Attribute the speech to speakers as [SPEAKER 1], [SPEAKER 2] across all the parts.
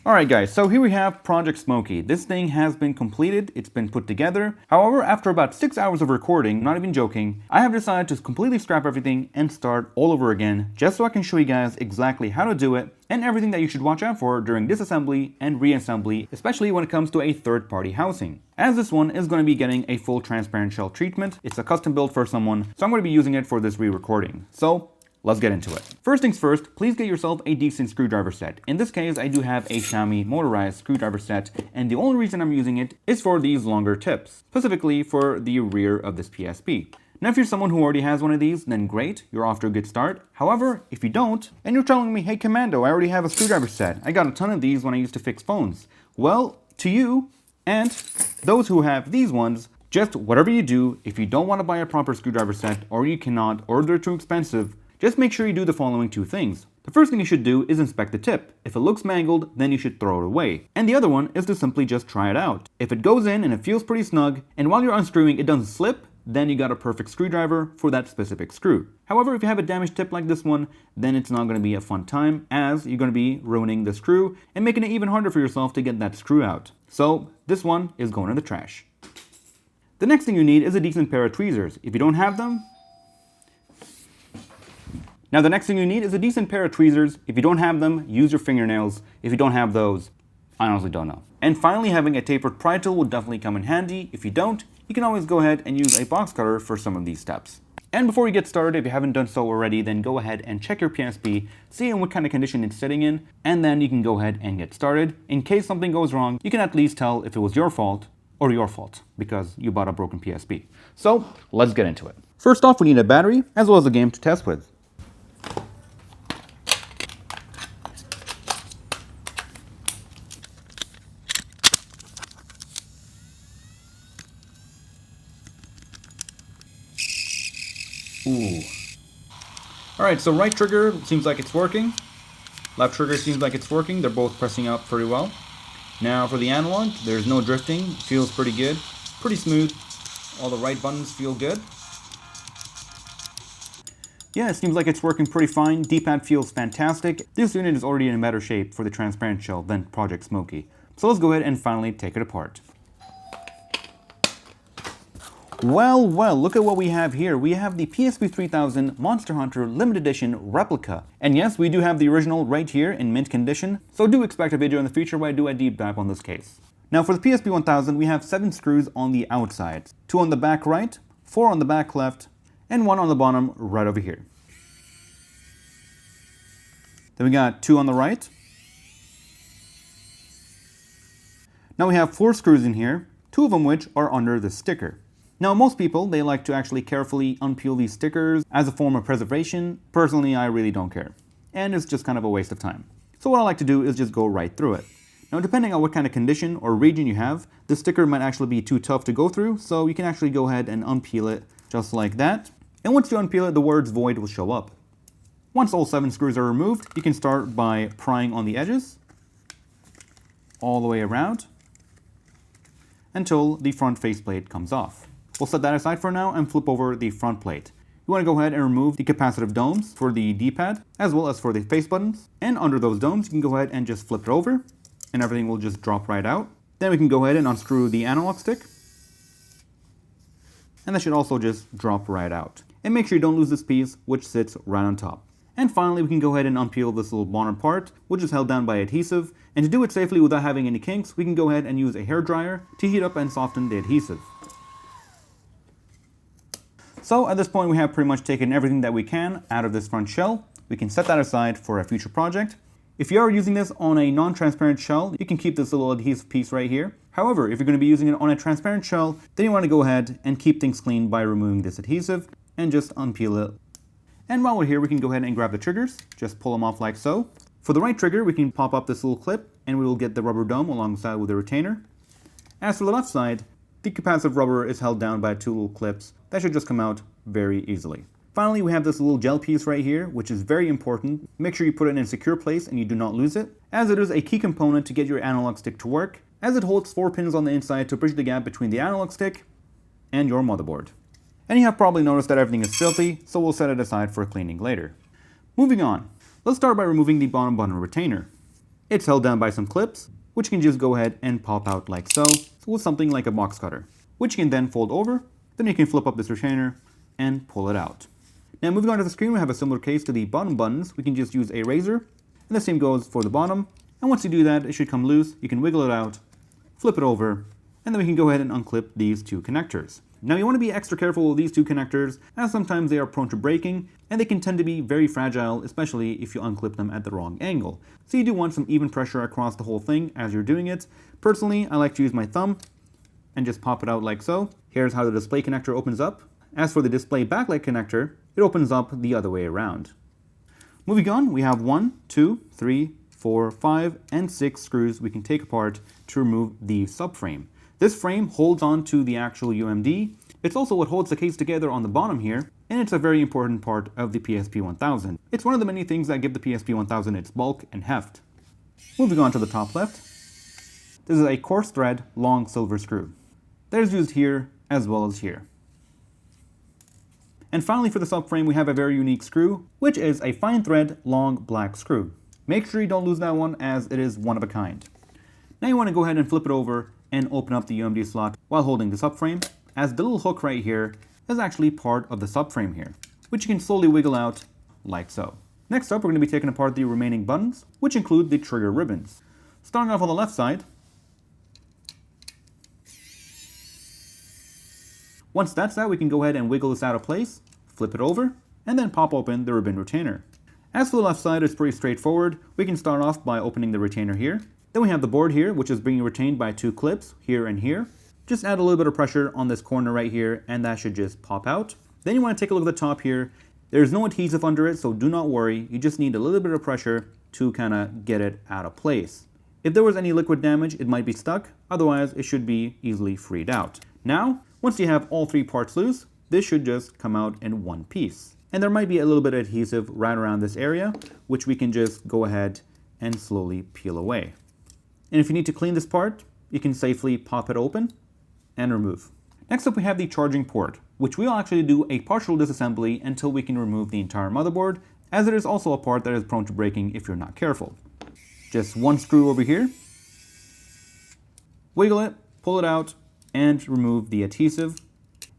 [SPEAKER 1] Alright guys, so here we have Project Smokey. This thing has been completed, it's been put together. However, after about 6 hours of recording, not even joking, I have decided to completely scrap everything and start all over again, just so I can show you guys exactly how to do it and everything that you should watch out for during disassembly and reassembly, especially when it comes to a third-party housing. As this one is going to be getting a full transparent shell treatment, it's a custom build for someone, so I'm going to be using it for this re-recording. So let's get into it. First things first, please get yourself a decent screwdriver set. In this case, I do have a Xiaomi motorized screwdriver set, and the only reason I'm using it is for these longer tips, specifically for the rear of this PSP. Now if you're someone who already has one of these, then great, you're off to a good start. However, if you don't, and you're telling me, hey Commando, I already have a screwdriver set, I got a ton of these when I used to fix phones. Well, to you, and those who have these ones, just whatever you do, if you don't want to buy a proper screwdriver set, or you cannot, or they're too expensive, just make sure you do the following two things. The first thing you should do is inspect the tip. If it looks mangled, then you should throw it away. And the other one is to simply just try it out. If it goes in and it feels pretty snug, and while you're unscrewing it doesn't slip, then you got a perfect screwdriver for that specific screw. However, if you have a damaged tip like this one, then it's not going to be a fun time, as you're going to be ruining the screw and making it even harder for yourself to get that screw out. So this one is going in the trash. The next thing you need is a decent pair of tweezers. If you don't have them, Now the next thing you need is a decent pair of tweezers. If you don't have them, use your fingernails. If you don't have those, I honestly don't know. And finally, having a tapered pry tool will definitely come in handy. If you don't, you can always go ahead and use a box cutter for some of these steps. And before we get started, if you haven't done so already, then go ahead and check your PSP, see in what kind of condition it's sitting in, and then you can go ahead and get started. In case something goes wrong, you can at least tell if it was your fault or your fault, because you bought a broken PSP. So let's get into it. First off, we need a battery, as well as a game to test with. Ooh. Alright, so right trigger seems like it's working. Left trigger seems like it's working. They're both pressing up pretty well. Now for the analog, there's no drifting. Feels pretty good. Pretty smooth. All the right buttons feel good. Yeah, it seems like it's working pretty fine. D-pad feels fantastic. This unit is already in a better shape for the transparent shell than Project Smokey. So let's go ahead and finally take it apart. Well, look at what we have here. We have the PSP 3000 Monster Hunter Limited Edition replica. And yes, we do have the original right here in mint condition, so do expect a video in the future where I do a deep dive on this case. Now for the PSP 1000, we have 7 screws on the outside. 2 on the back right, 4 on the back left, and 1 on the bottom right over here. Then we got 2 on the right. Now we have 4 screws in here, 2 of them which are under the sticker. Now most people, they like to actually carefully unpeel these stickers as a form of preservation. Personally, I really don't care. And it's just kind of a waste of time. So what I like to do is just go right through it. Now depending on what kind of condition or region you have, the sticker might actually be too tough to go through, so you can actually go ahead and unpeel it just like that. And once you unpeel it, the words void will show up. Once all 7 screws are removed, you can start by prying on the edges all the way around until the front faceplate comes off. We'll set that aside for now and flip over the front plate. You want to go ahead and remove the capacitive domes for the D-pad as well as for the face buttons. And under those domes, you can go ahead and just flip it over and everything will just drop right out. Then we can go ahead and unscrew the analog stick. And that should also just drop right out. And make sure you don't lose this piece, which sits right on top. And finally, we can go ahead and unpeel this little bonnet part, which is held down by adhesive. And to do it safely without having any kinks, we can go ahead and use a hairdryer to heat up and soften the adhesive. So at this point, we have pretty much taken everything that we can out of this front shell. We can set that aside for a future project. If you are using this on a non-transparent shell, you can keep this little adhesive piece right here. However, if you're going to be using it on a transparent shell, then you want to go ahead and keep things clean by removing this adhesive and just unpeel it. And while we're here, we can go ahead and grab the triggers, just pull them off like so. For the right trigger, we can pop up this little clip and we will get the rubber dome alongside with the retainer. As for the left side, the capacitive rubber is held down by 2 little clips that should just come out very easily. Finally, we have this little gel piece right here, which is very important. Make sure you put it in a secure place and you do not lose it, as it is a key component to get your analog stick to work, as it holds 4 pins on the inside to bridge the gap between the analog stick and your motherboard. And you have probably noticed that everything is filthy, so we'll set it aside for cleaning later. Moving on, let's start by removing the bottom button retainer. It's held down by some clips, which can just go ahead and pop out like so, with something like a box cutter, which you can then fold over. Then you can flip up this retainer and pull it out. Now moving on to the screen, we have a similar case to the bottom buttons. We can just use a razor, and the same goes for the bottom. And once you do that, it should come loose. You can wiggle it out, flip it over, and then we can go ahead and unclip these two connectors. Now you want to be extra careful with these two connectors, as sometimes they are prone to breaking, and they can tend to be very fragile, especially if you unclip them at the wrong angle. So you do want some even pressure across the whole thing as you're doing it. Personally, I like to use my thumb and just pop it out like so. Here's how the display connector opens up. As for the display backlight connector, it opens up the other way around. Moving on, we have 1, 2, 3, 4, 5, and 6 screws we can take apart to remove the subframe. This frame holds on to the actual UMD. It's also what holds the case together on the bottom here, and it's a very important part of the PSP 1000. It's one of the many things that give the PSP 1000 its bulk and heft. Moving on to the top left, this is a coarse thread long silver screw that is used here as well as here. And finally for the subframe, we have a very unique screw, which is a fine thread long black screw. Make sure you don't lose that one, as it is one of a kind. Now you want to go ahead and flip it over and open up the UMD slot while holding the subframe, as the little hook right here is actually part of the subframe here, which you can slowly wiggle out like so. Next up, we're going to be taking apart the remaining buttons, which include the trigger ribbons. Starting off on the left side, once that's out, we can go ahead and wiggle this out of place, flip it over, and then pop open the ribbon retainer. As for the left side, it's pretty straightforward. We can start off by opening the retainer here. Then we have the board here, which is being retained by two clips here and here. Just add a little bit of pressure on this corner right here, and that should just pop out. Then you want to take a look at the top here. There's no adhesive under it, so do not worry. You just need a little bit of pressure to kind of get it out of place. If there was any liquid damage, it might be stuck. Otherwise, it should be easily freed out. Now, once you have all three parts loose, this should just come out in one piece. And there might be a little bit of adhesive right around this area, which we can just go ahead and slowly peel away. And if you need to clean this part, you can safely pop it open and remove. Next up, we have the charging port, which we'll actually do a partial disassembly until we can remove the entire motherboard, as it is also a part that is prone to breaking if you're not careful. Just one screw over here, wiggle it, pull it out, and remove the adhesive,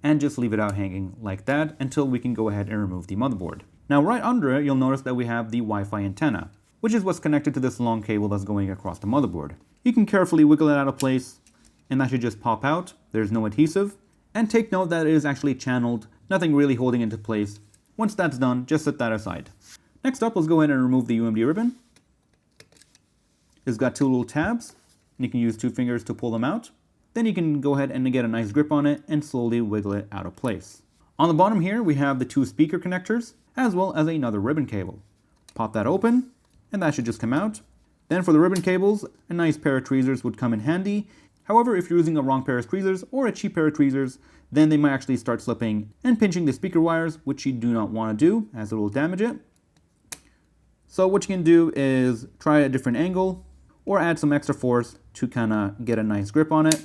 [SPEAKER 1] and just leave it out hanging like that until we can go ahead and remove the motherboard. Now right under it, you'll notice that we have the Wi-Fi antenna, which is what's connected to this long cable that's going across the motherboard. You can carefully wiggle it out of place, and that should just pop out. There's no adhesive. And take note that it is actually channeled, nothing really holding it into place. Once that's done, just set that aside. Next up, let's go ahead and remove the UMD ribbon. It's got two little tabs, and you can use two fingers to pull them out. Then you can go ahead and get a nice grip on it and slowly wiggle it out of place. On the bottom here, we have the two speaker connectors, as well as another ribbon cable. Pop that open, and that should just come out. Then for the ribbon cables, a nice pair of tweezers would come in handy. However, if you're using a wrong pair of tweezers or a cheap pair of tweezers, then they might actually start slipping and pinching the speaker wires, which you do not want to do, as it will damage it. So what you can do is try a different angle or add some extra force to kind of get a nice grip on it.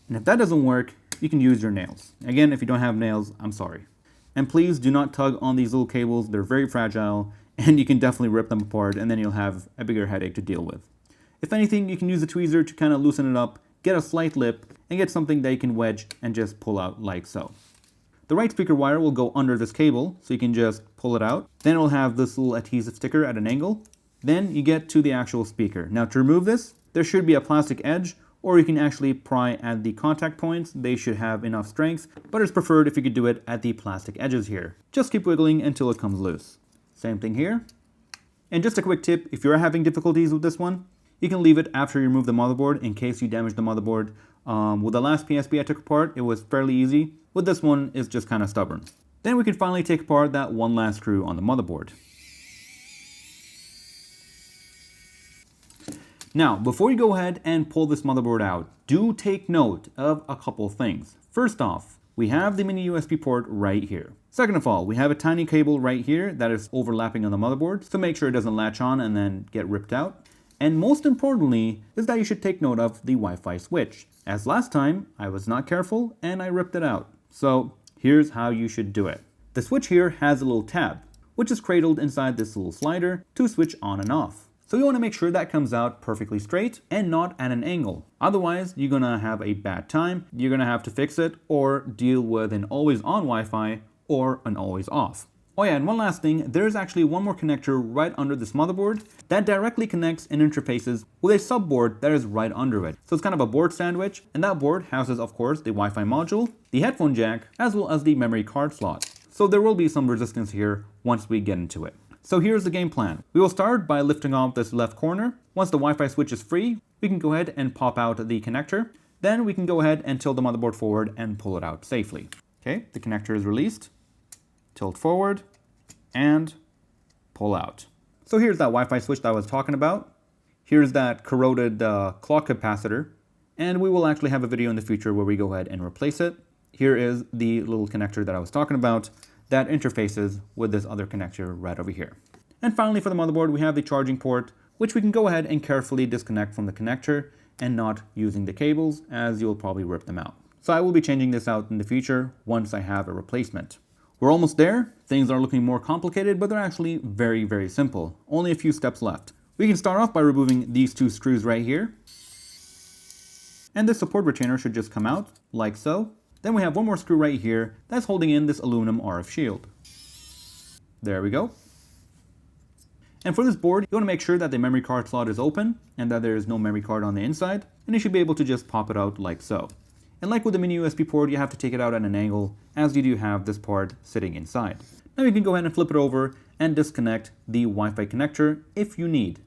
[SPEAKER 1] And if that doesn't work, you can use your nails. Again, if you don't have nails, I'm sorry. And please do not tug on these little cables. They're very fragile, and you can definitely rip them apart, and then you'll have a bigger headache to deal with. If anything, you can use a tweezer to kind of loosen it up, get a slight lip, and get something that you can wedge and just pull out like so. The right speaker wire will go under this cable, so you can just pull it out. Then it'll have this little adhesive sticker at an angle. Then you get to the actual speaker. Now to remove this, there should be a plastic edge, or you can actually pry at the contact points. They should have enough strength, but it's preferred if you could do it at the plastic edges here. Just keep wiggling until it comes loose. Same thing here. And just a quick tip, if you're having difficulties with this one, you can leave it after you remove the motherboard in case you damage the motherboard. With the last PSP I took apart, it was fairly easy. With this one, it's just kind of stubborn. Then we can finally take apart that one last screw on the motherboard. Now, before you go ahead and pull this motherboard out, do take note of a couple things. First off, we have the mini USB port right here. Second of all, we have a tiny cable right here that is overlapping on the motherboard, so make sure it doesn't latch on and then get ripped out. And most importantly is that you should take note of the Wi-Fi switch. As last time, I was not careful and I ripped it out. So here's how you should do it. The switch here has a little tab, which is cradled inside this little slider to switch on and off. So you want to make sure that comes out perfectly straight and not at an angle. Otherwise, you're going to have a bad time. You're going to have to fix it or deal with an always on Wi-Fi or an always off. Oh yeah, and one last thing, there's actually one more connector right under this motherboard that directly connects and interfaces with a subboard that is right under it. So it's kind of a board sandwich, and that board houses, of course, the Wi-Fi module, the headphone jack, as well as the memory card slot. So there will be some resistance here once we get into it. So here's the game plan. We will start by lifting off this left corner. Once the Wi-Fi switch is free, we can go ahead and pop out the connector. Then we can go ahead and tilt the motherboard forward and pull it out safely. Okay, the connector is released. Tilt forward and pull out. So here's that Wi-Fi switch that I was talking about. Here's that corroded clock capacitor, and we will actually have a video in the future where we go ahead and replace it. Here is the little connector that I was talking about that interfaces with this other connector right over here. And finally, for the motherboard, we have the charging port, which we can go ahead and carefully disconnect from the connector and not using the cables, as you'll probably rip them out. So I will be changing this out in the future once I have a replacement. We're almost there. Things are looking more complicated, but they're actually very, very simple. Only a few steps left. We can start off by removing these two screws right here. And this support retainer should just come out, like so. Then we have one more screw right here that's holding in this aluminum RF shield. There we go. And for this board, you want to make sure that the memory card slot is open and that there is no memory card on the inside. And you should be able to just pop it out like so. And like with the mini USB port, you have to take it out at an angle, as you do have this part sitting inside. Now you can go ahead and flip it over and disconnect the Wi-Fi connector if you need,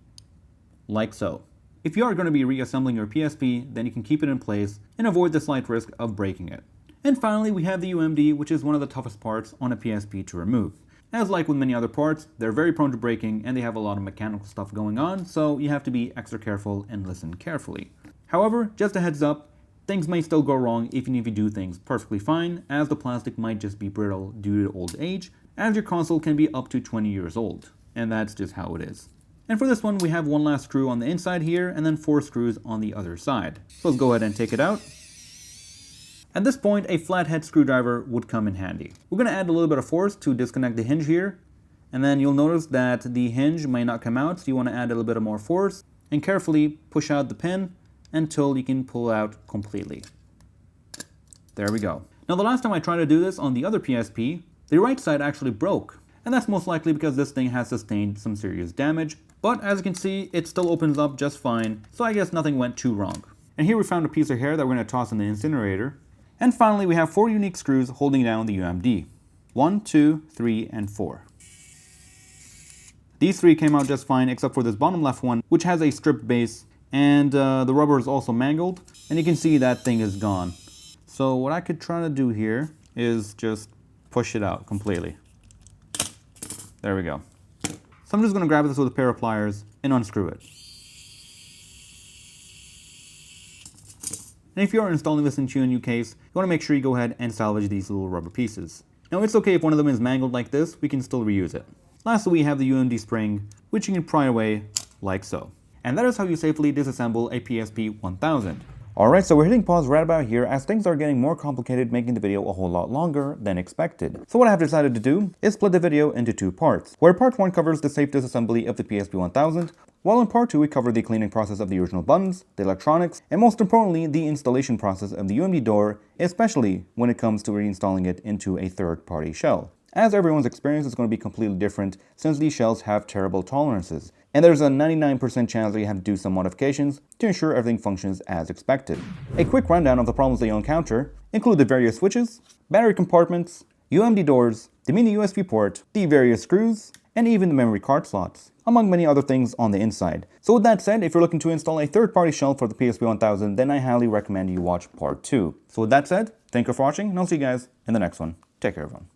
[SPEAKER 1] like so. If you are going to be reassembling your PSP, then you can keep it in place and avoid the slight risk of breaking it. And finally, we have the UMD, which is one of the toughest parts on a PSP to remove. As like with many other parts, they're very prone to breaking and they have a lot of mechanical stuff going on, so you have to be extra careful and listen carefully. However, just a heads up, things may still go wrong even if you do things perfectly fine, as the plastic might just be brittle due to old age, as your console can be up to 20 years old. And that's just how it is. And for this one, we have one last screw on the inside here, and then 4 screws on the other side. So let's go ahead and take it out. At this point, a flathead screwdriver would come in handy. We're going to add a little bit of force to disconnect the hinge here, and then you'll notice that the hinge might not come out, so you want to add a little bit of more force, and carefully push out the pin until you can pull out completely. There we go. Now the last time I tried to do this on the other PSP, the right side actually broke. And that's most likely because this thing has sustained some serious damage. But as you can see, it still opens up just fine, so I guess nothing went too wrong. And here we found a piece of hair that we're going to toss in the incinerator. And finally, we have 4 unique screws holding down the UMD. 1, 2, 3, and 4. These 3 came out just fine, except for this bottom left one, which has a stripped base. And the rubber is also mangled, and you can see that thing is gone. So what I could try to do here is just push it out completely. There we go. So I'm just going to grab this with a pair of pliers and unscrew it. And if you are installing this into a new case, you want to make sure you go ahead and salvage these little rubber pieces. Now it's okay if one of them is mangled like this, we can still reuse it. Lastly, we have the UMD spring, which you can pry away like so. And that is how you safely disassemble a PSP 1000. Alright, so we're hitting pause right about here as things are getting more complicated, making the video a whole lot longer than expected. So what I have decided to do is split the video into 2 parts, where part 1 covers the safe disassembly of the PSP 1000, while in part 2 we cover the cleaning process of the original buttons, the electronics, and most importantly the installation process of the UMD door, especially when it comes to reinstalling it into a third-party shell. As everyone's experience is going to be completely different since these shells have terrible tolerances, and there's a 99% chance that you have to do some modifications to ensure everything functions as expected. A quick rundown of the problems that you'll encounter include the various switches, battery compartments, UMD doors, the mini USB port, the various screws, and even the memory card slots, among many other things on the inside. So with that said, if you're looking to install a third-party shell for the PSP 1000, then I highly recommend you watch part 2. So with that said, thank you for watching, and I'll see you guys in the next one. Take care, everyone.